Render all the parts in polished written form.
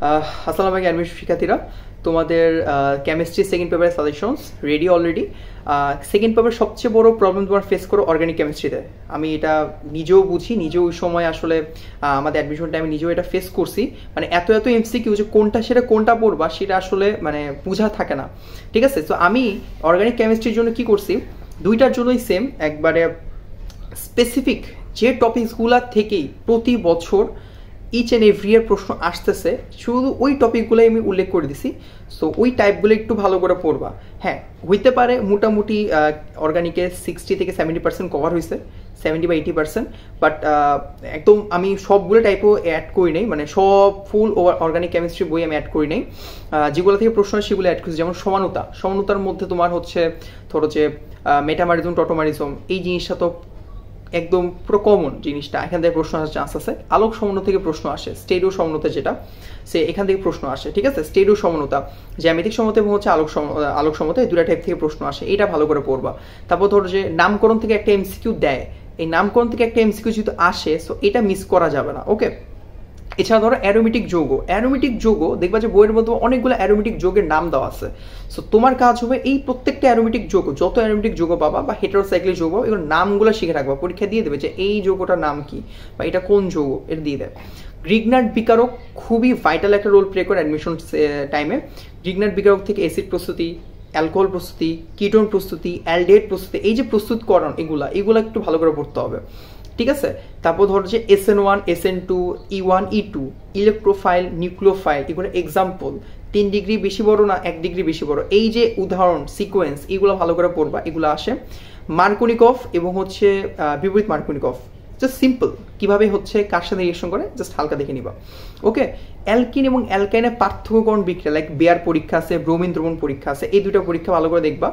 আসসালামু আলাইকুম অ্যাডমিশন শিক্ষার্থীরা, তোমাদের কেমিস্ট্রি সেকেন্ড পেপারের suggestions ready already. Second paper সবচেয়ে বড় প্রবলেম তোমার ফেস করো অর্গানিক কেমিস্ট্রিতে। আমি এটা নিজেও বুঝি, নিজেও ওই সময় আসলে আমাদের অ্যাডমিশন টাইমে নিজেও এটা ফেস করছি। মানে এত এমসিকিউ যে কোনটা সেটা কোনটা পড়বা সেটা আসলে মানে বোঝা থাকে না, ঠিক আছে? তো আমি অর্গানিক কেমিস্ট্রির জন্য কি করছি, দুইটার জন্যই সেম, একবারে স্পেসিফিক যে টপিকসগুলোর থেকেই প্রতি বছর ইচ অ্যান্ড এভরি ইয়ার প্রশ্ন আসতেছে, শুধু ওই টপিকগুলোই আমি উল্লেখ করে দিছি। সো ওই টাইপগুলো একটু ভালো করে পড়বা। হ্যাঁ, হইতে পারে মোটামুটি অর্গানিকে 60 থেকে 70% কভার হয়েছে, 70 বা 80%, বাট একদম আমি সবগুলো টাইপও অ্যাড করি নাই, মানে সব ফুল অর্গানিক কেমিস্ট্রি বই আমি অ্যাড করি নাই। যেগুলো থেকে প্রশ্ন হয় সেগুলো অ্যাড করছি, যেমন সমানুতার মধ্যে তোমার হচ্ছে ধরো যে মেটামারিজম, টটোমারিজম, এই জিনিসটা তো একদম পুরো কমন জিনিসটা, এখান থেকে প্রশ্ন আসার চান্স আছে। আলোক সমন্বয় থেকে প্রশ্ন আসে, স্টেরিও সমন্বয় যেটা, সে এখান থেকে প্রশ্ন আসে, ঠিক আছে? স্টেরিও সমন্বয়, জ্যামিতিক সমন্বয় এবং হচ্ছে আলোক সমন্বয়, এই দুটা টাইপ থেকে প্রশ্ন আসে, এটা ভালো করে পড়বা। তারপর ধরো যে নামকরণ থেকে একটা এমসিকিউ দেয়, এই নামকরণ থেকে একটা এমসিকিউ যদি আসে, সো এটা মিস করা যাবে না, ওকে? এছাড়া ধরো অ্যারোমেটিক যৌগ দেখবা যে বইয়ের মধ্যে অনেকগুলো অ্যারোমেটিক যৌগের নাম দেওয়া আছে। সো তোমার কাজ হবে এই প্রত্যেকটা অ্যারোমেটিক যৌগ, যত অ্যারোমেটিক যৌগ পাবা বা হেটারোসাইক্লিক যৌগ, এগুলোর নামগুলো শিখে রাখবা, পরীক্ষা দিয়ে দেবে যে এই যৌগটার নাম কি বা এটা কোন যৌগ, এটা দিয়ে দেয়। গ্রিগনার্ড বিকারক খুবই ভাইটাল একটা রোল প্লে করে অ্যাডমিশন টাইমে। গ্রিগনার্ড বিকারক থেকে অ্যাসিড প্রস্তুতি, অ্যালকোহল প্রস্তুতি, কিটোন প্রস্তুতি, অ্যালডিহাইড প্রস্তুতি, এই যে প্রস্তুতকরণ, এগুলো একটু ভালো করে পড়তে হবে, ঠিক আছে? তারপর ধরো যে SN1, SN2, E1, E2, electrophile, nucleophile, এগুলো এক্সাম্পল। 3 ডিগ্রি বেশি বড় না 1 ডিগ্রি বেশি বড়, এই যে উদাহরণ সিকোয়েন্স, এগুলো ভালো করে পড়বা, এগুলো আসে। মার্কোনিকভ এবং হচ্ছে বিপরীত মার্কোনিকভ, জাস্ট সিম্পল কিভাবে হচ্ছে কার সাথে রিয়েকশন করে জাস্ট হালকা দেখে নিবা, ওকে? অ্যালকিন এবং অ্যালকাইনের পার্থক্যকরণ বিক্রিয়া, লাইক বেয়ার পরীক্ষা আছে, ব্রোমিন দ্রবণ পরীক্ষা আছে, এই দুটো পরীক্ষা ভালো করে দেখবা।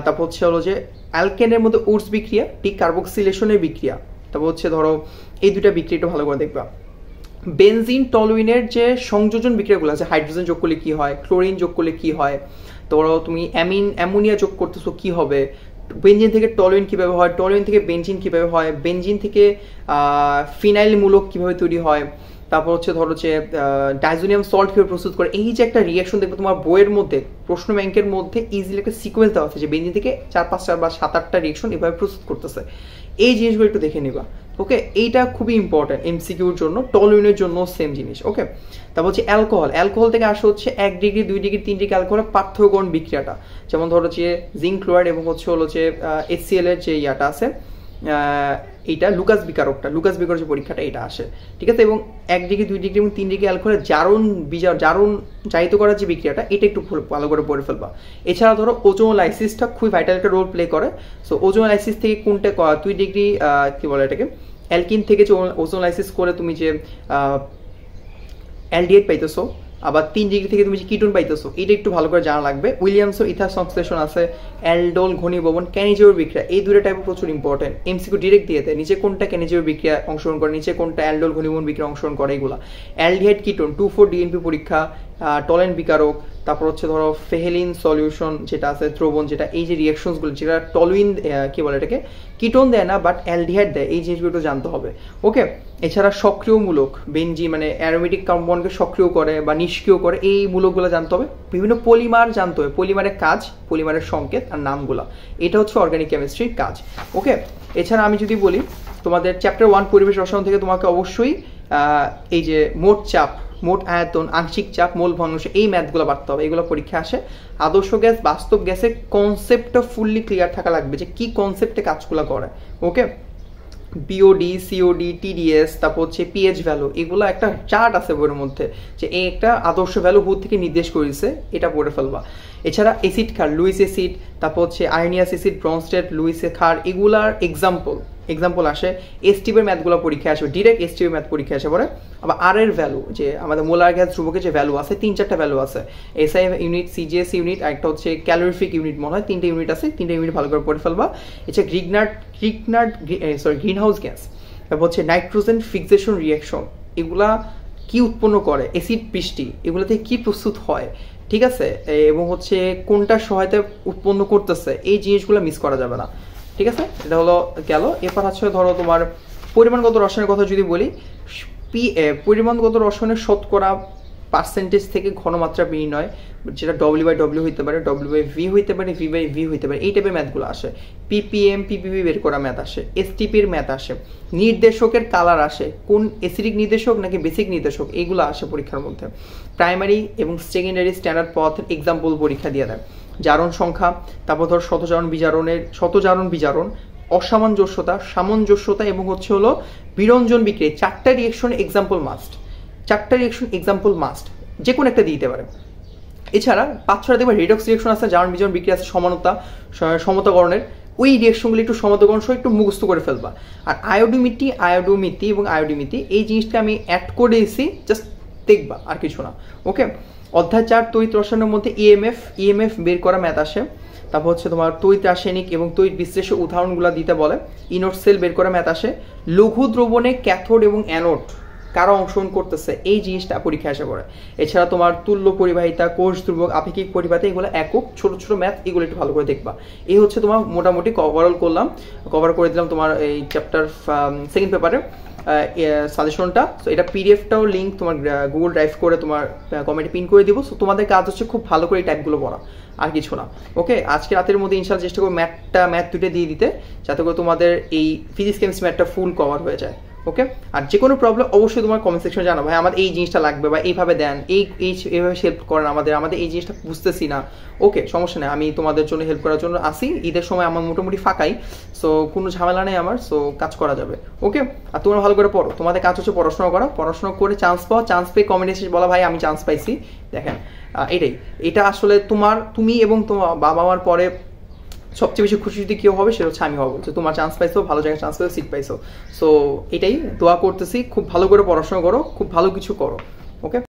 তারপর হচ্ছে হলো যে অ্যালকেনের মধ্যে উডস বিক্রিয়া, ডিকার্বক্সিলেশনের বিক্রিয়া, তারপর হচ্ছে ধরো এই দুটা বিক্রিয়া একটু ভালো করে দেখবা। বেনজিন টলুইনের যে সংযোজন বিক্রিয়াগুলো আছে, হাইড্রোজেন যোগ করলে কি হয়, ক্লোরিন যোগ করলে কি হয়, ধরো তুমি অ্যামোনিয়া যোগ করতেছো কি হবে, বেনজিন থেকে টলুইন কিভাবে হয়, টলুইন থেকে বেনজিন কিভাবে হয়, বেনজিন থেকে ফিনাইল মূলক কিভাবে তৈরি হয়, তারপর হচ্ছে ধরো যে ডাইজোনিয়াম সল্ট কিভাবে প্রস্তুত করে, এই যে একটা রিয়াকশন দেখবে তোমার বইয়ের মধ্যে, প্রশ্ন ব্যাংকের মধ্যে ইজিলি একটা সিকোয়েন্স দেওয়া আছে যে বেনজিন থেকে 4-5টা বা 7-8টা রিয়াকশন এভাবে প্রস্তুত করতেছে, এই জিনিসগুলো একটু দেখে নিবা, ওকে? এইটা খুবই ইম্পর্টেন্ট এমসিকিউর জন্য, টলুইনের জন্য সেম জিনিস, ওকে? তারপর হচ্ছে অ্যালকোহল থেকে আসে হচ্ছে 1 ডিগ্রি, 2 ডিগ্রি, 3 ডিগ্রি অ্যালকোহলের পার্থক্যকরণ বিক্রিয়াটা, যেমন ধরো যে জিঙ্ক ক্লোরাইড এবং হচ্ছে হলো যে HCl এর যে ইয়াটা আছে, এইটা লুকাস বিকারক যে পরীক্ষাটা এটা আসে, ঠিক আছে? এবং 1 ডিগ্রি, 2 ডিগ্রি এবং 3 ডিগ্রি অ্যালকোহলের জারণ জারিত করার যে বিক্রিয়াটা, এটা একটু ভালো করে পড়ে ফেলবা। এছাড়া ধরো ওজোনোলাইসিসটা খুবই ভাইটাল একটা রোল প্লে করে। সো ওজোনোলাইসিস থেকে কোনটা 2 ডিগ্রি কি বলে এটাকে, অ্যালকিন থেকে যে ওজোনোলাইসিস করে তুমি যে অ্যালডিহাইড পাইতেছো, আবার 3 ডিগ্রি থেকে তুমি যে কিটোন পাইতেছো, এটা একটু ভালো করে জানা লাগবে। উইলিয়ামসন ইথার সংশ্লেষণ আছে, অ্যালডোল ঘনীভবন, ক্যানিজীয় বিক্রিয়া, এই দুটো টাইপ প্রচুর ইম্পর্টেন্ট, এমসিকিউ ডিরেক্ট দিয়ে দেয়, নিচে কোনটা ক্যানিজীয় বিক্রিয়া অংশগ্রহণ করে, নিচে কোনটা অ্যালডোল ঘনীভবন বিক্রিয়া অংশগ্রহণ করে, এগুলা। অ্যালডিহাইড কিটোন 2,4-DNP পরীক্ষা, টলেন বিকারক, তারপর হচ্ছে ধরো ফেহেলিন সলিউশন যেটা আছে, দ্রবণ যেটা, এই যে রিয়াকশনসগুলো যেটা টলুইন কি বলে এটাকে, কিটোন দেয় না বাট অ্যালডিহাইড দেয়, এই জিনিসগুলো একটু জানতে হবে, ওকে? এছাড়া সক্রিয়মূলক বেনজিন, মানে অ্যারোমেটিক কম্পাউন্ডকে সক্রিয় করে বা নিষ্ক্রিয় করে, এই মূলকগুলো জানতে হবে। বিভিন্ন পলিমার জানতে হবে, পলিমারের কাজ, পলিমারের সংকেত আর নামগুলো, এটা হচ্ছে অর্গানিক কেমিস্ট্রির কাজ, ওকে? এছাড়া আমি যদি বলি তোমাদের চ্যাপ্টার 1 পরিবেশ রসায়ন থেকে তোমাকে অবশ্যই এই যে মোট চাপ, মোট আয়তন, আংশিক চাপ, মোল ভগ্নাংশ, এই ম্যাথগুলো বাড়তে হবে, এগুলো পরীক্ষা আসে। আদর্শ গ্যাস, বাস্তব গ্যাসের কনসেপ্টটা ফুললি ক্লিয়ার থাকা লাগবে যে কি কনসেপ্টে কাজগুলো করে, ওকে? বিওডি, সিওডি, টিডিএস, তারপর হচ্ছে পিএইচ ভ্যালু, এগুলো একটা চার্ট আছে বইয়ের মধ্যে যে এই একটা আদর্শ ভ্যালু হুদ থেকে নির্দেশ করেছে, এটা পড়ে ফেলবা। এছাড়া অ্যাসিড ক্ষার, লুইস অ্যাসিড, তারপর হচ্ছে আর্নিয়াস অ্যাসিড, ব্রনস্টেড, লুইস ক্ষার, এগুলার এক্সাম্পল আসে। এসটিভের ম্যাথগুলো পরীক্ষা আসবে, ডিরেক্ট এসটিভের ম্যাথ পরীক্ষা আসে পরে। আবার আর এর ভ্যালু, যে আমাদের মোলার গ্যাস ধ্রুবকের যে ভ্যালু আছে, 3-4টা ভ্যালু আছে, এসআই ইউনিট, সিজিএস ইউনিট, আর একটা হচ্ছে ক্যালোরিফিক ইউনিট, মনে হয় 3টে ইউনিট আছে, 3টে ইউনিট ভালো করে পড়ে ফেলবা। এছাড়া গ্রিনহাউস গ্যাস, তারপর হচ্ছে নাইট্রোজেন ফিক্সেশন রিয়াকশন, এগুলা কি উৎপন্ন করে, অ্যাসিড বৃষ্টি, এগুলো থেকে কি প্রস্তুত হয়, ঠিক আছে? এবং হচ্ছে কোনটা সহায়তা উৎপন্ন করতেছে, এই জিনিসগুলো মিস করা যাবে না, ঠিক আছে? এটা হলো গেল। এরপর হচ্ছে ধরো তোমার পরিমাণগত রসায়নের কথা যদি বলি, পরিমাণগত রসায়নের শতকরা পার্সেন্টেজ থেকে ঘনমাত্রা বিনিময়, যেটা W/W হইতে পারে, W/V হইতে পারে, V/V হইতে পারে, এই টাইপের ম্যাথগুলো আসে। PPM PPB বের করা ম্যাথ আসে, STPর ম্যাথ আসে, নির্দেশকের কালার আসে, কোন অ্যাসিডিক নির্দেশক নাকি বেসিক নির্দেশক, এইগুলো আসে পরীক্ষার মধ্যে। প্রাইমারি এবং সেকেন্ডারি স্ট্যান্ডার্ড পথ এক্সাম্পল পরীক্ষা দিয়ে দেয়। জারণ সংখ্যা, তারপর ধর শতজারণ বিজারণ, অসামঞ্জস্যতা, সামঞ্জস্যতা এবং হচ্ছে হলো বিরঞ্জন বিক্রিয়া, 4টা রিয়েকশন এক্সাম্পল মাস্ট, যে কোনো একটা দিতে পারে। এছাড়া 5-6টা দেখবে রেডক্স রিয়েকশন আছে, জারণ বিজারণ বিক্রিয়া আছে, সমতাকরণের, ওই রিয়েকশনগুলি একটু সমতাকরণ সহ একটু মুখস্থ করে ফেলবা। আর আয়োডোমিতি এবং আয়োডিমিতি এই জিনিসটা আমি অ্যাড করে দিয়েছি, জাস্ট দেখবা, আর কিছু না। ওকে, অধ্যায় 4 তড়িৎ রসায়নের মধ্যে ইএমএফ বের করা ম্যাথ আসে। তারপর হচ্ছে তোমার তড়িৎ রাসায়নিক এবং তড়িৎ বিশ্লেষণ উদাহরণগুলো দিতে বলে। ইনোট সেল বের করা ম্যাথ আসে। লঘু দ্রবণে ক্যাথোড এবং অ্যানোড কারা অংশগ্রহণ করতেছে, এই জিনিসটা পরীক্ষা আসে পড়ে। এছাড়া তোমার তুল্য পরিবাহিতা, কোষ ধ্রুবক, আপেক্ষিক পরিবাহিতা, এগুলো একক ছোট ছোট ম্যাথ, এগুলো একটু ভালো করে দেখবা। এই হচ্ছে তোমার মোটামুটি কভার করে দিলাম তোমার এই চ্যাপ্টার সেকেন্ড পেপারে সাজেশনটা। সো এটা পিডিএফটাও লিঙ্ক তোমার গুগল ড্রাইভ করে তোমার কমেন্টে পিন করে দিব। সো তোমাদের কাজ হচ্ছে খুব ভালো করে এই টাইপগুলো পড়া, আর কিছু না। ওকে, আজকে রাতের মধ্যে ইনশাআল্লাহ চেষ্টা করবো ম্যাথ দুটো দিয়ে দিতে, যাতে করে তোমাদের এই ফিজিক্স কেমিস্ট্রি ম্যাথটা ফুল কভার হয়ে যায়। ওকে, আর যে কোনো প্রবলেম অবশ্যই তোমার কমেন্ট সেকশনে জানাবো, ভাই আমাদের এই জিনিসটা লাগবে, বা এইভাবে দেন, এইভাবে হেল্প করেন আমাদের এই জিনিসটা বুঝতেছি না। ওকে, সমস্যা নেই, আমি তোমাদের জন্য হেল্প করার জন্য আসি। ঈদের সময় আমার মোটামুটি ফাঁকাই, সো কোনো ঝামেলা নেই আমার, সো কাজ করা যাবে। ওকে, আর তোমরা ভালো করে পড়ো, তোমাদের কাজ হচ্ছে পড়াশোনা করে চান্স পেয়ে কমেন্ট এসে বলা ভাই আমি চান্স পাইছি। দেখেন এটা আসলে তুমি এবং তোমার বাবা মার পরে সবচেয়ে বেশি খুশি যদি কেউ হবে সেটা হচ্ছে আমি হবো, যে তোমার চান্স পাইছো, ভালো জায়গায় চান্স পাইছো, সিট পাইছো। সো এটাই দোয়া করতেছি, খুব ভালো করে পড়াশোনা করো, খুব ভালো কিছু করো। ওকে।